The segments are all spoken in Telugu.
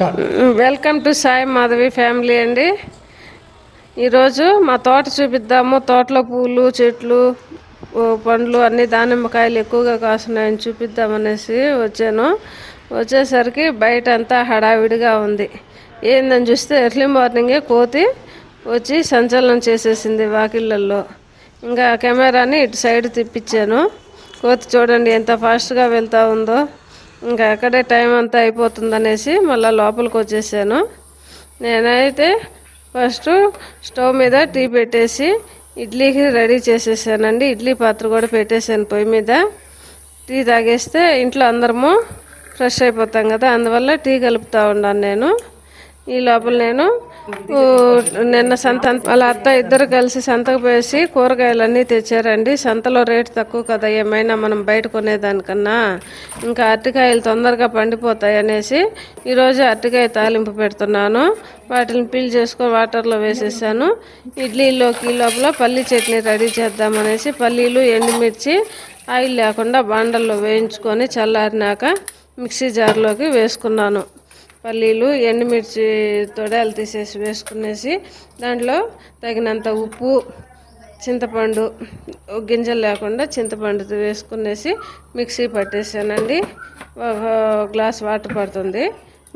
Welcome to Sai Madhavi family అండి. ఈరోజు మా తోట చూపిద్దాము. తోటలో పూలు, చెట్లు, పండ్లు అన్ని దానిమ్మకాయలు ఎక్కువగా కాస్తున్నాయని చూపిద్దామనేసి వచ్చాను. వచ్చేసరికి బయట అంతా హడావిడిగా ఉంది. ఏందని చూస్తే ఎర్లీ మార్నింగే కోతి వచ్చి సంచలనం చేసేసింది వాకిళ్ళల్లో. ఇంకా కెమెరాని ఇటు సైడ్ తిప్పించాను. కోతి చూడండి ఎంత ఫాస్ట్గా వెళ్తూ ఉందో. ఇంకా అక్కడే టైం అంతా అయిపోతుందనేసి మళ్ళీ లోపలికి వచ్చేసాను. నేనైతే ఫస్ట్ స్టవ్ మీద టీ పెట్టేసి ఇడ్లీకి రెడీ చేసేసానండి. ఇడ్లీ పాత్ర కూడా పెట్టేసాను పొయ్యి మీద. టీ తాగేస్తే ఇంట్లో అందరము ఫ్రెష్ అయిపోతాం కదా, అందువల్ల టీ కలుపుతూ ఉన్నాను నేను. ఈ లోపల నేను నిన్న వాళ్ళ అత్త ఇద్దరు కలిసి సంతకు పోసి కూరగాయలన్నీ తెచ్చారండి. సంతలో రేటు తక్కువ కదా ఏమైనా మనం బయట కొనేదానికన్నా. ఇంకా అరటికాయలు తొందరగా పండిపోతాయి అనేసి ఈరోజు అరటికాయ తాలింపు పెడుతున్నాను. వాటిని పీల్ చేసుకొని వాటర్లో వేసేసాను. ఇడ్లీలోకి లోపల పల్లీ చట్నీ రెడీ చేద్దామనేసి పల్లీలు, ఎండుమిర్చి ఆయిల్ లేకుండా బాండల్లో వేయించుకొని చల్లారినాక మిక్సీ జార్లోకి వేసుకున్నాను. పల్లీలు, ఎండుమిర్చి తొడాలు తీసేసి వేసుకునేసి దాంట్లో తగినంత ఉప్పు, చింతపండు గింజలు లేకుండా చింతపండు వేసుకునేసి మిక్సీ పట్టేసానండి. ఒక గ్లాస్ వాటర్ పడుతుంది.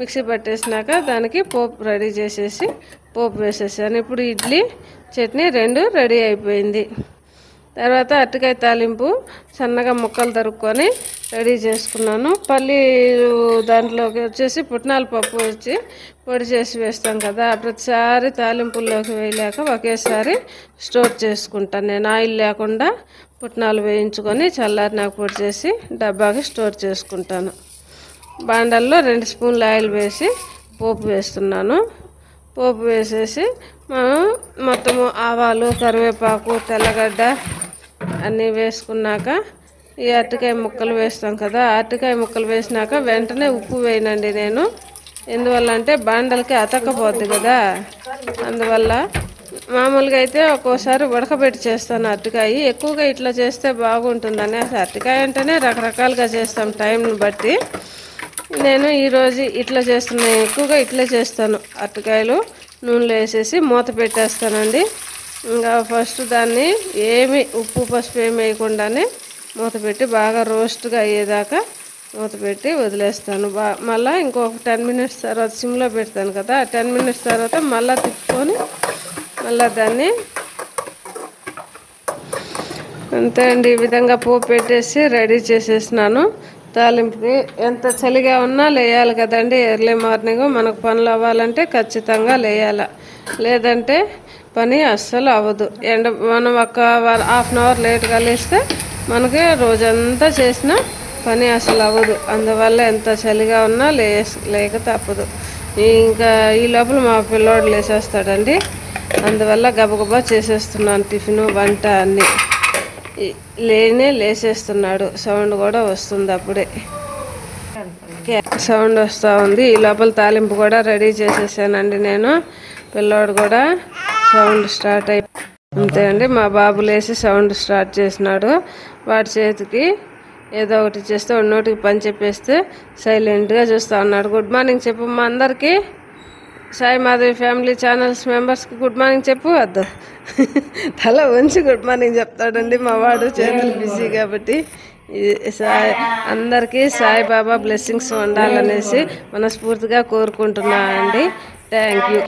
మిక్సీ పట్టేసినాక దానికి పోపు రెడీ చేసేసి పోపు వేసేసాను. ఇప్పుడు ఇడ్లీ, చట్నీ రెండు రెడీ అయిపోయింది. తర్వాత అరటికాయ తాలింపు సన్నగా ముక్కలు తరుక్కొని రెడీ చేసుకున్నాను. పల్లీలు దాంట్లోకి వచ్చేసి పుట్నాల పప్పు వచ్చి పొడి చేసి వేస్తాం కదా, ప్రతిసారి తాలింపుల్లోకి వేయలేక ఒకేసారి స్టోర్ చేసుకుంటాను నేను. ఆయిల్ లేకుండా పుట్నాలు వేయించుకొని చల్లారినాక పొడి చేసి డబ్బాకి స్టోర్ చేసుకుంటాను. బాండల్లో 2 స్పూన్లు ఆయిల్ వేసి పోపు వేస్తున్నాను. పోపు వేసేసి మనం మొత్తము ఆవాలు, కరివేపాకు, తెల్లగడ్డ అన్నీ వేసుకున్నాక ఈ అరటికాయ ముక్కలు వేస్తాం కదా, అరటికాయ ముక్కలు వేసినాక వెంటనే ఉప్పు వేయనండి నేను. ఎందువల్ల అంటే బాండలకి అతక్కపోద్ది కదా, అందువల్ల. మామూలుగా అయితే ఒక్కోసారి ఉడకబెట్టి చేస్తాను అరటికాయ. ఎక్కువగా ఇట్లా చేస్తే బాగుంటుందని. అరటికాయ అంటేనే రకరకాలుగా చేస్తాం టైంని బట్టి. నేను ఈరోజు ఇట్లా చేస్తున్నాను, ఎక్కువగా ఇట్లా చేస్తాను. అరటికాయలు నూనెలో వేసేసి మూత పెట్టేస్తానండి. ఇంకా ఫస్ట్ దాన్ని ఏమి ఉప్పు, పసుపు ఏమి వేయకుండానే మూత పెట్టి బాగా రోస్ట్గా అయ్యేదాకా మూత పెట్టి వదిలేస్తాను. మళ్ళీ ఇంకొక 10 మినిట్స్ తర్వాత సిమ్లో పెడతాను కదా, 10 మినిట్స్ తర్వాత మళ్ళీ తిప్పుకొని మళ్ళీ దాన్ని అంతే అండి. ఈ విధంగా పోపు పెట్టేసి రెడీ చేసేసినాను. తాలింపుకి ఎంత చలిగా ఉన్నా లేయాలి కదండి. ఎర్లీ మార్నింగ్ మనకు పనులు అవ్వాలంటే ఖచ్చితంగా లేయాలి, లేదంటే పని అస్సలు అవ్వదు. మనం ఒక హాఫ్ అన్ అవర్ లేట్గా లేస్తే మనకి రోజంతా చేసిన పని అసలు అవ్వదు. అందువల్ల ఎంత చలిగా ఉన్నా లేక తప్పదు. ఇంకా ఈ లోపల మా పిల్లోడు లేచేస్తాడండి. అందువల్ల గబగబా చేసేస్తున్నాను టిఫిను, వంట అన్నీ. లేచేస్తున్నాడు, సౌండ్ కూడా వస్తుంది, అప్పుడే సౌండ్ వస్తూ ఉంది. ఈ లోపల తాలింపు కూడా రెడీ చేసేసానండి నేను. పిల్లోడు కూడా సౌండ్ స్టార్ట్ అంతే అండి. మా బాబు లేచి సౌండ్ స్టార్ట్ చేసినాడు. వాడి చేతికి ఏదో ఒకటి చేస్తే వాడి నోటికి పని చెప్పేస్తే సైలెంట్గా చూస్తూ ఉన్నాడు. గుడ్ మార్నింగ్ చెప్పు మా అందరికీ. సాయి మాధవి ఫ్యామిలీ ఛానల్స్ మెంబర్స్కి గుడ్ మార్నింగ్ చెప్పు. వద్దు, తల వంచి గుడ్ మార్నింగ్ చెప్తాడండి మా వాడు, చేతులు బిజీ కాబట్టి. అందరికీ సాయిబాబా బ్లెస్సింగ్స్ ఉండాలనేసి మనస్ఫూర్తిగా కోరుకుంటున్నా అండి. Thank you.